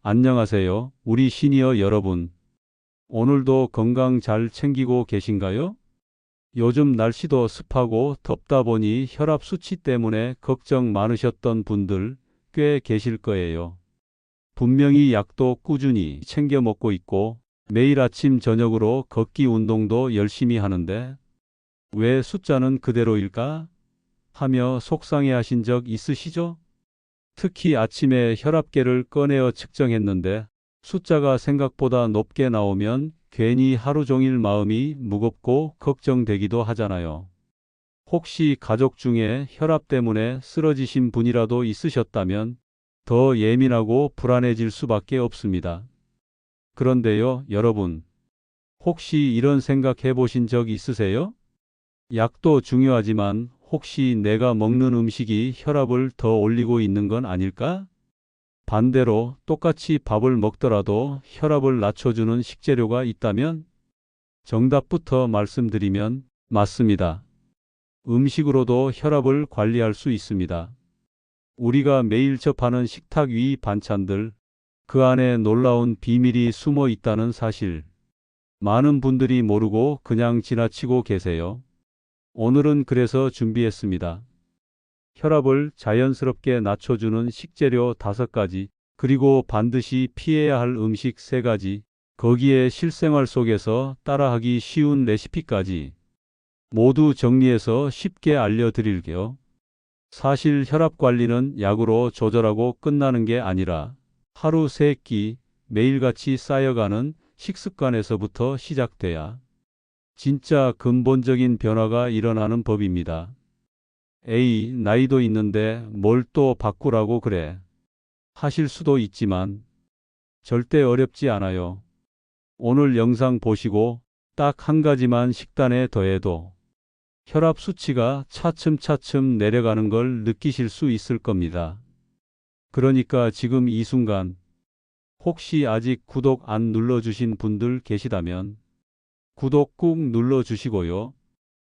안녕하세요, 우리 시니어 여러분. 오늘도 건강 잘 챙기고 계신가요? 요즘 날씨도 습하고 덥다 보니 혈압 수치 때문에 걱정 많으셨던 분들 꽤 계실 거예요. 분명히 약도 꾸준히 챙겨 먹고 있고 매일 아침 저녁으로 걷기 운동도 열심히 하는데 왜 숫자는 그대로일까? 하며 속상해 하신 적 있으시죠? 특히 아침에 혈압계를 꺼내어 측정했는데 숫자가 생각보다 높게 나오면 괜히 하루 종일 마음이 무겁고 걱정되기도 하잖아요. 혹시 가족 중에 혈압 때문에 쓰러지신 분이라도 있으셨다면 더 예민하고 불안해질 수밖에 없습니다. 그런데요, 여러분, 혹시 이런 생각 해보신 적 있으세요? 약도 중요하지만 혹시 내가 먹는 음식이 혈압을 더 올리고 있는 건 아닐까? 반대로 똑같이 밥을 먹더라도 혈압을 낮춰주는 식재료가 있다면? 정답부터 말씀드리면 맞습니다. 음식으로도 혈압을 관리할 수 있습니다. 우리가 매일 접하는 식탁 위 반찬들, 그 안에 놀라운 비밀이 숨어 있다는 사실. 많은 분들이 모르고 그냥 지나치고 계세요. 오늘은 그래서 준비했습니다. 혈압을 자연스럽게 낮춰주는 식재료 5가지, 그리고 반드시 피해야 할 음식 3가지, 거기에 실생활 속에서 따라하기 쉬운 레시피까지 모두 정리해서 쉽게 알려드릴게요. 사실 혈압 관리는 약으로 조절하고 끝나는 게 아니라 하루 3끼 매일같이 쌓여가는 식습관에서부터 시작돼야 진짜 근본적인 변화가 일어나는 법입니다. 에이, 나이도 있는데 뭘 또 바꾸라고 그래. 하실 수도 있지만 절대 어렵지 않아요. 오늘 영상 보시고 딱 한 가지만 식단에 더해도 혈압 수치가 차츰차츰 내려가는 걸 느끼실 수 있을 겁니다. 그러니까 지금 이 순간 혹시 아직 구독 안 눌러주신 분들 계시다면 구독 꾹 눌러주시고요.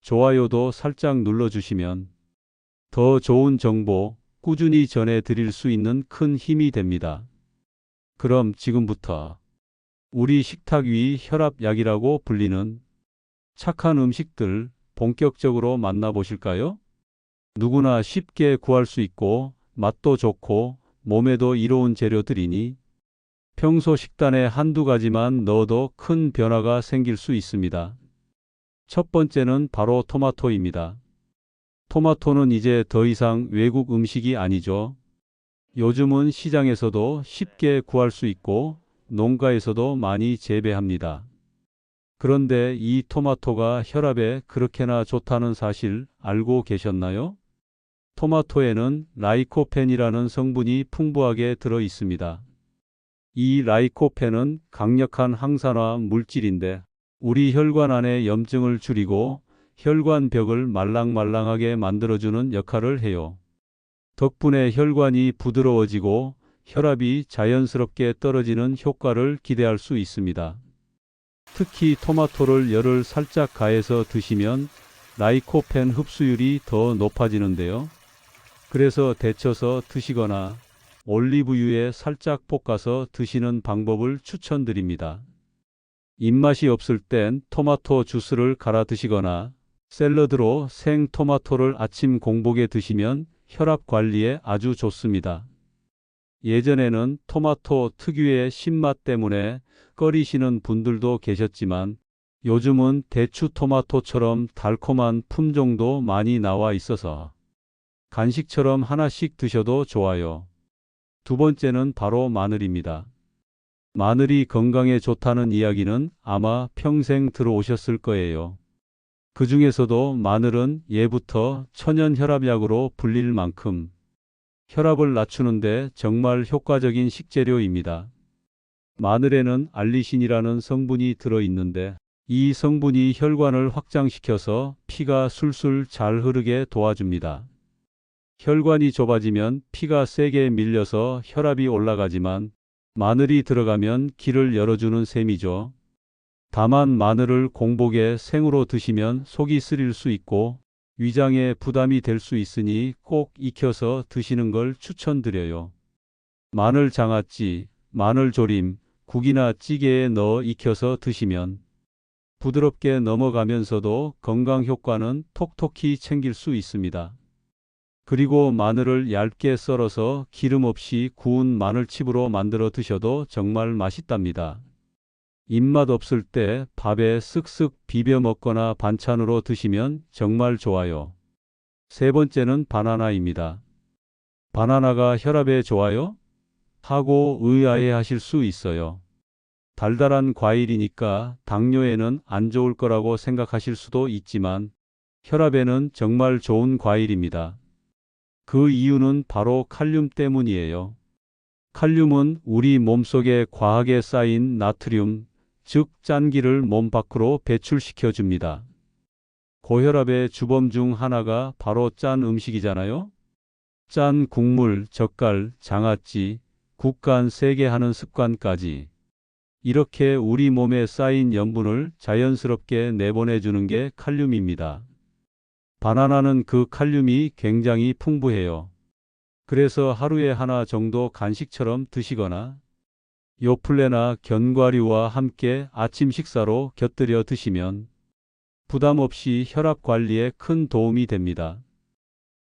좋아요도 살짝 눌러주시면 더 좋은 정보 꾸준히 전해드릴 수 있는 큰 힘이 됩니다. 그럼 지금부터 우리 식탁 위 혈압약이라고 불리는 착한 음식들 본격적으로 만나보실까요? 누구나 쉽게 구할 수 있고 맛도 좋고 몸에도 이로운 재료들이니 평소 식단에 한두 가지만 넣어도 큰 변화가 생길 수 있습니다. 첫 번째는 바로 토마토입니다. 토마토는 이제 더 이상 외국 음식이 아니죠. 요즘은 시장에서도 쉽게 구할 수 있고 농가에서도 많이 재배합니다. 그런데 이 토마토가 혈압에 그렇게나 좋다는 사실 알고 계셨나요? 토마토에는 라이코펜이라는 성분이 풍부하게 들어 있습니다. 이 라이코펜은 강력한 항산화 물질인데 우리 혈관 안의 염증을 줄이고 혈관벽을 말랑말랑하게 만들어주는 역할을 해요. 덕분에 혈관이 부드러워지고 혈압이 자연스럽게 떨어지는 효과를 기대할 수 있습니다. 특히 토마토를 열을 살짝 가해서 드시면 라이코펜 흡수율이 더 높아지는데요. 그래서 데쳐서 드시거나 올리브유에 살짝 볶아서 드시는 방법을 추천드립니다. 입맛이 없을 땐 토마토 주스를 갈아 드시거나 샐러드로 생 토마토를 아침 공복에 드시면 혈압 관리에 아주 좋습니다. 예전에는 토마토 특유의 신맛 때문에 꺼리시는 분들도 계셨지만 요즘은 대추 토마토처럼 달콤한 품종도 많이 나와 있어서 간식처럼 하나씩 드셔도 좋아요. 두 번째는 바로 마늘입니다. 마늘이 건강에 좋다는 이야기는 아마 평생 들어오셨을 거예요. 그 중에서도 마늘은 예부터 천연 혈압약으로 불릴 만큼 혈압을 낮추는데 정말 효과적인 식재료입니다. 마늘에는 알리신이라는 성분이 들어있는데 이 성분이 혈관을 확장시켜서 피가 술술 잘 흐르게 도와줍니다. 혈관이 좁아지면 피가 세게 밀려서 혈압이 올라가지만 마늘이 들어가면 길을 열어주는 셈이죠. 다만 마늘을 공복에 생으로 드시면 속이 쓰릴 수 있고 위장에 부담이 될 수 있으니 꼭 익혀서 드시는 걸 추천드려요. 마늘 장아찌, 마늘조림, 국이나 찌개에 넣어 익혀서 드시면 부드럽게 넘어가면서도 건강 효과는 톡톡히 챙길 수 있습니다. 그리고 마늘을 얇게 썰어서 기름 없이 구운 마늘칩으로 만들어 드셔도 정말 맛있답니다. 입맛 없을 때 밥에 쓱쓱 비벼 먹거나 반찬으로 드시면 정말 좋아요. 세 번째는 바나나입니다. 바나나가 혈압에 좋아요? 하고 의아해하실 수 있어요. 달달한 과일이니까 당뇨에는 안 좋을 거라고 생각하실 수도 있지만 혈압에는 정말 좋은 과일입니다. 그 이유는 바로 칼륨 때문이에요. 칼륨은 우리 몸속에 과하게 쌓인 나트륨, 즉 짠기를 몸 밖으로 배출시켜 줍니다. 고혈압의 주범 중 하나가 바로 짠 음식이잖아요. 짠 국물, 젓갈, 장아찌, 국간 세게 하는 습관까지. 이렇게 우리 몸에 쌓인 염분을 자연스럽게 내보내주는 게 칼륨입니다. 바나나는 그 칼륨이 굉장히 풍부해요. 그래서 하루에 하나 정도 간식처럼 드시거나 요플레나 견과류와 함께 아침 식사로 곁들여 드시면 부담 없이 혈압 관리에 큰 도움이 됩니다.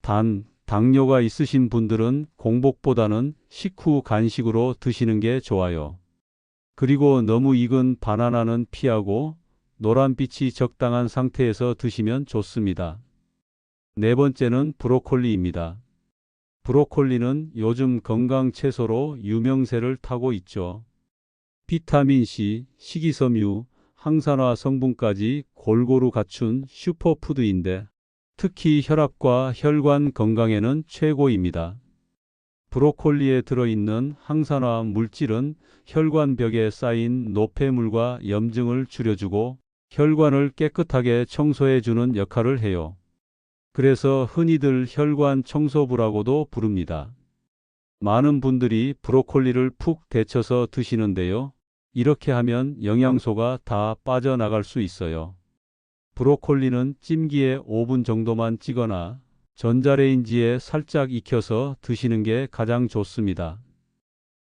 단, 당뇨가 있으신 분들은 공복보다는 식후 간식으로 드시는 게 좋아요. 그리고 너무 익은 바나나는 피하고 노란빛이 적당한 상태에서 드시면 좋습니다. 네 번째는 브로콜리입니다. 브로콜리는 요즘 건강 채소로 유명세를 타고 있죠. 비타민C, 식이섬유, 항산화 성분까지 골고루 갖춘 슈퍼푸드인데 특히 혈압과 혈관 건강에는 최고입니다. 브로콜리에 들어있는 항산화 물질은 혈관벽에 쌓인 노폐물과 염증을 줄여주고 혈관을 깨끗하게 청소해주는 역할을 해요. 그래서 흔히들 혈관 청소부라고도 부릅니다. 많은 분들이 브로콜리를 푹 데쳐서 드시는데요. 이렇게 하면 영양소가 다 빠져나갈 수 있어요. 브로콜리는 찜기에 5분 정도만 찌거나 전자레인지에 살짝 익혀서 드시는 게 가장 좋습니다.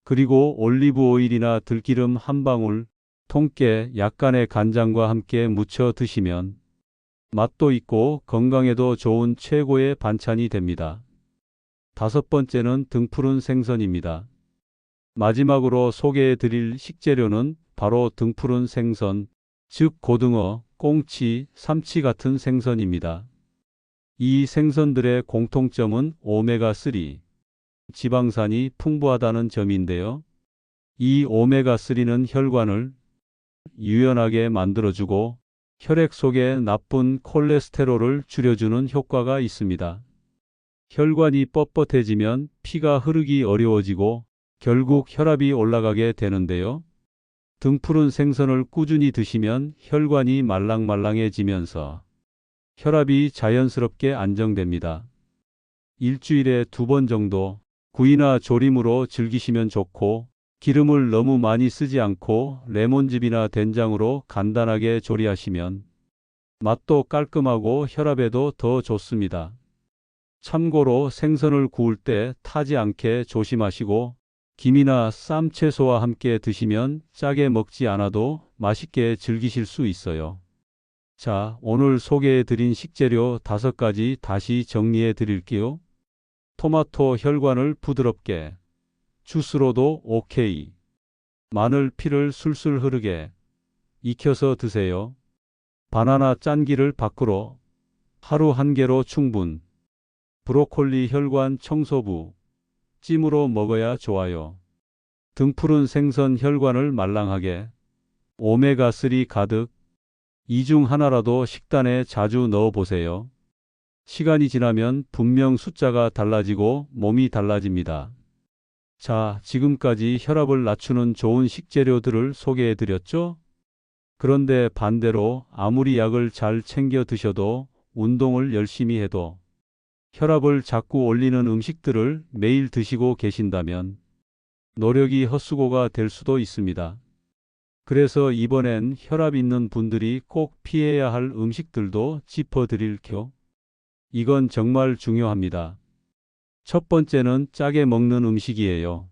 그리고 올리브 오일이나 들기름 한 방울, 통깨 약간의 간장과 함께 무쳐 드시면 맛도 있고 건강에도 좋은 최고의 반찬이 됩니다. 다섯 번째는 등푸른 생선입니다. 마지막으로 소개해 드릴 식재료는 바로 등푸른 생선, 즉 고등어, 꽁치, 삼치 같은 생선입니다. 이 생선들의 공통점은 오메가3, 지방산이 풍부하다는 점인데요. 이 오메가3는 혈관을 유연하게 만들어주고 혈액 속의 나쁜 콜레스테롤을 줄여주는 효과가 있습니다. 혈관이 뻣뻣해지면 피가 흐르기 어려워지고 결국 혈압이 올라가게 되는데요. 등푸른 생선을 꾸준히 드시면 혈관이 말랑말랑해지면서 혈압이 자연스럽게 안정됩니다. 일주일에 2번 정도 구이나 조림으로 즐기시면 좋고 기름을 너무 많이 쓰지 않고 레몬즙이나 된장으로 간단하게 조리하시면 맛도 깔끔하고 혈압에도 더 좋습니다. 참고로 생선을 구울 때 타지 않게 조심하시고 김이나 쌈채소와 함께 드시면 짜게 먹지 않아도 맛있게 즐기실 수 있어요. 자, 오늘 소개해드린 식재료 5가지 다시 정리해 드릴게요. 토마토 혈관을 부드럽게, 주스로도 오케이. 마늘 피를 술술 흐르게, 익혀서 드세요. 바나나 짠기를 밖으로, 하루 1개로 충분. 브로콜리 혈관 청소부, 찜으로 먹어야 좋아요. 등푸른 생선 혈관을 말랑하게, 오메가3 가득, 이 중 하나라도 식단에 자주 넣어보세요. 시간이 지나면 분명 숫자가 달라지고 몸이 달라집니다. 자, 지금까지 혈압을 낮추는 좋은 식재료들을 소개해드렸죠? 그런데 반대로 아무리 약을 잘 챙겨 드셔도 운동을 열심히 해도 혈압을 자꾸 올리는 음식들을 매일 드시고 계신다면 노력이 헛수고가 될 수도 있습니다. 그래서 이번엔 혈압 있는 분들이 꼭 피해야 할 음식들도 짚어드릴게요. 이건 정말 중요합니다. 첫 번째는 짜게 먹는 음식이에요.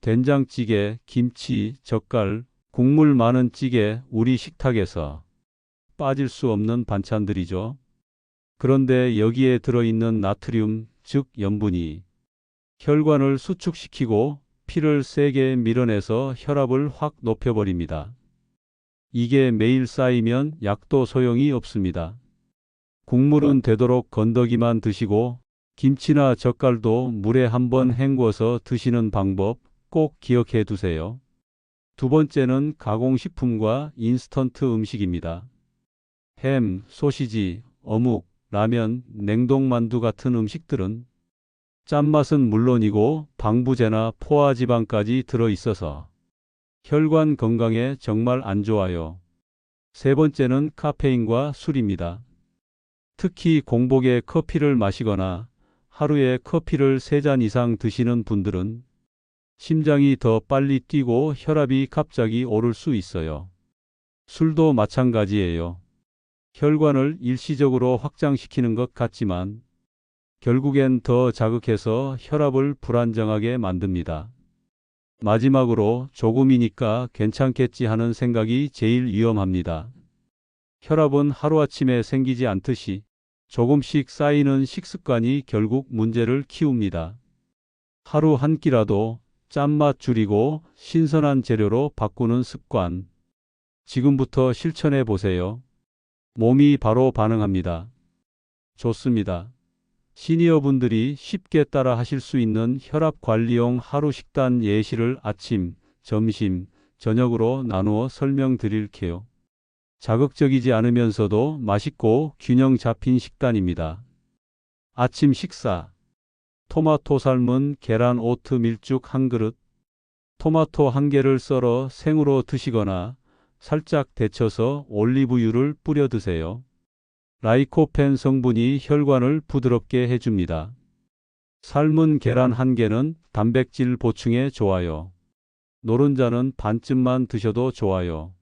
된장찌개, 김치, 젓갈, 국물 많은 찌개, 우리 식탁에서 빠질 수 없는 반찬들이죠. 그런데 여기에 들어있는 나트륨, 즉 염분이 혈관을 수축시키고 피를 세게 밀어내서 혈압을 확 높여버립니다. 이게 매일 쌓이면 약도 소용이 없습니다. 국물은 되도록 건더기만 드시고 김치나 젓갈도 물에 한번 헹궈서 드시는 방법 꼭 기억해 두세요. 두 번째는 가공식품과 인스턴트 음식입니다. 햄, 소시지, 어묵, 라면, 냉동만두 같은 음식들은 짠맛은 물론이고 방부제나 포화지방까지 들어있어서 혈관 건강에 정말 안 좋아요. 세 번째는 카페인과 술입니다. 특히 공복에 커피를 마시거나 하루에 커피를 3잔 이상 드시는 분들은 심장이 더 빨리 뛰고 혈압이 갑자기 오를 수 있어요. 술도 마찬가지예요. 혈관을 일시적으로 확장시키는 것 같지만 결국엔 더 자극해서 혈압을 불안정하게 만듭니다. 마지막으로 조금이니까 괜찮겠지 하는 생각이 제일 위험합니다. 혈압은 하루아침에 생기지 않듯이 조금씩 쌓이는 식습관이 결국 문제를 키웁니다. 하루 한 끼라도 짠맛 줄이고 신선한 재료로 바꾸는 습관. 지금부터 실천해 보세요. 몸이 바로 반응합니다. 좋습니다. 시니어분들이 쉽게 따라 하실 수 있는 혈압 관리용 하루 식단 예시를 아침, 점심, 저녁으로 나누어 설명드릴게요. 자극적이지 않으면서도 맛있고 균형 잡힌 식단입니다. 아침 식사. 토마토 삶은 계란 오트 밀죽 한 그릇. 토마토 한 개를 썰어 생으로 드시거나 살짝 데쳐서 올리브유를 뿌려 드세요. 라이코펜 성분이 혈관을 부드럽게 해줍니다. 삶은 계란 한 개는 단백질 보충에 좋아요. 노른자는 반쯤만 드셔도 좋아요.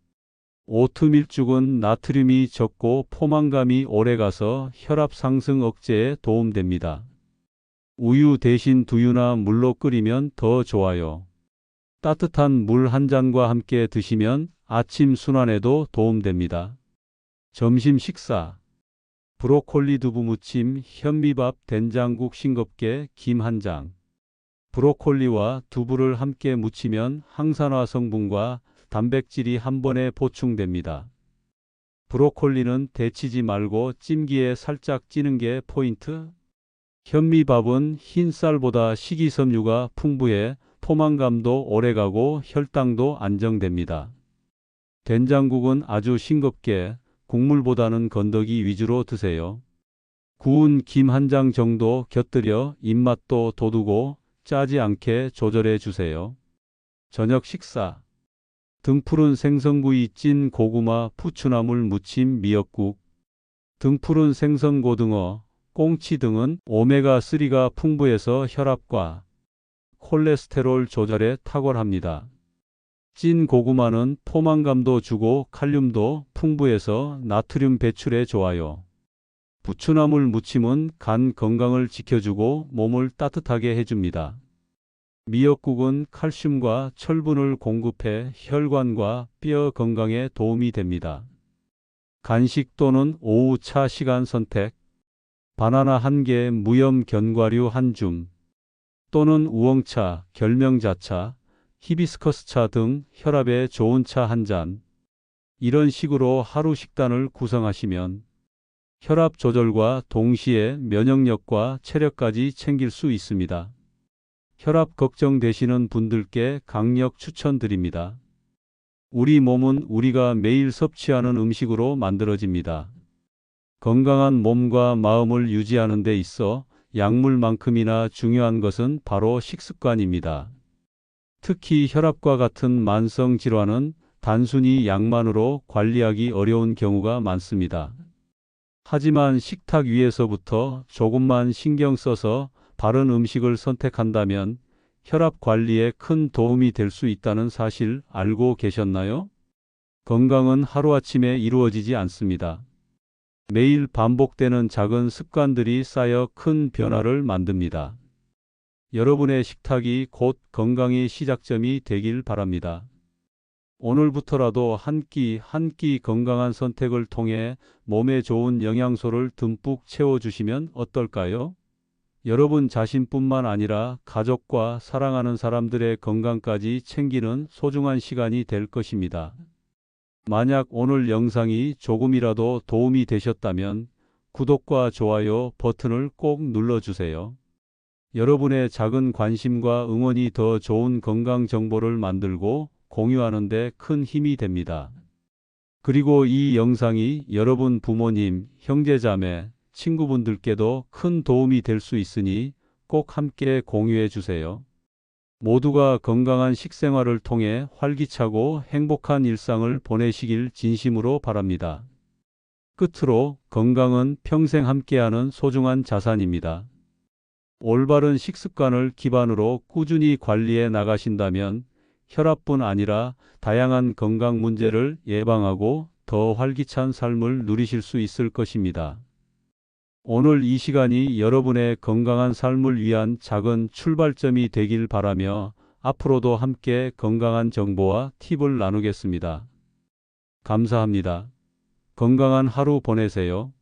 오트밀죽은 나트륨이 적고 포만감이 오래가서 혈압 상승 억제에 도움됩니다. 우유 대신 두유나 물로 끓이면 더 좋아요. 따뜻한 물 한 잔과 함께 드시면 아침 순환에도 도움됩니다. 점심 식사. 브로콜리 두부 무침, 현미밥, 된장국 싱겁게, 김 한 장. 브로콜리와 두부를 함께 무치면 항산화 성분과 단백질이 한 번에 보충됩니다. 브로콜리는 데치지 말고 찜기에 살짝 찌는 게 포인트. 현미밥은 흰 쌀보다 식이섬유가 풍부해 포만감도 오래가고 혈당도 안정됩니다. 된장국은 아주 싱겁게 국물보다는 건더기 위주로 드세요. 구운 김 한 장 정도 곁들여 입맛도 돋우고 짜지 않게 조절해 주세요. 저녁 식사. 등푸른 생선구이, 찐 고구마, 부추나물 무침, 미역국. 등푸른 생선, 고등어, 꽁치 등은 오메가3가 풍부해서 혈압과 콜레스테롤 조절에 탁월합니다. 찐 고구마는 포만감도 주고 칼륨도 풍부해서 나트륨 배출에 좋아요. 부추나물 무침은 간 건강을 지켜주고 몸을 따뜻하게 해줍니다. 미역국은 칼슘과 철분을 공급해 혈관과 뼈 건강에 도움이 됩니다. 간식 또는 오후 차 시간 선택. 바나나 한 개, 무염 견과류 한 줌, 또는 우엉차, 결명자차, 히비스커스차 등 혈압에 좋은 차 한 잔. 이런 식으로 하루 식단을 구성하시면 혈압 조절과 동시에 면역력과 체력까지 챙길 수 있습니다. 혈압 걱정되시는 분들께 강력 추천드립니다. 우리 몸은 우리가 매일 섭취하는 음식으로 만들어집니다. 건강한 몸과 마음을 유지하는 데 있어 약물만큼이나 중요한 것은 바로 식습관입니다. 특히 혈압과 같은 만성 질환은 단순히 약만으로 관리하기 어려운 경우가 많습니다. 하지만 식탁 위에서부터 조금만 신경 써서 바른 음식을 선택한다면 혈압 관리에 큰 도움이 될 수 있다는 사실 알고 계셨나요? 건강은 하루아침에 이루어지지 않습니다. 매일 반복되는 작은 습관들이 쌓여 큰 변화를 만듭니다. 여러분의 식탁이 곧 건강의 시작점이 되길 바랍니다. 오늘부터라도 한 끼 한 끼 건강한 선택을 통해 몸에 좋은 영양소를 듬뿍 채워주시면 어떨까요? 여러분 자신뿐만 아니라 가족과 사랑하는 사람들의 건강까지 챙기는 소중한 시간이 될 것입니다. 만약 오늘 영상이 조금이라도 도움이 되셨다면 구독과 좋아요 버튼을 꼭 눌러주세요. 여러분의 작은 관심과 응원이 더 좋은 건강 정보를 만들고 공유하는 데 큰 힘이 됩니다. 그리고 이 영상이 여러분 부모님, 형제자매, 친구분들께도 큰 도움이 될 수 있으니 꼭 함께 공유해 주세요. 모두가 건강한 식생활을 통해 활기차고 행복한 일상을 보내시길 진심으로 바랍니다. 끝으로 건강은 평생 함께하는 소중한 자산입니다. 올바른 식습관을 기반으로 꾸준히 관리해 나가신다면 혈압뿐 아니라 다양한 건강 문제를 예방하고 더 활기찬 삶을 누리실 수 있을 것입니다. 오늘 이 시간이 여러분의 건강한 삶을 위한 작은 출발점이 되길 바라며 앞으로도 함께 건강한 정보와 팁을 나누겠습니다. 감사합니다. 건강한 하루 보내세요.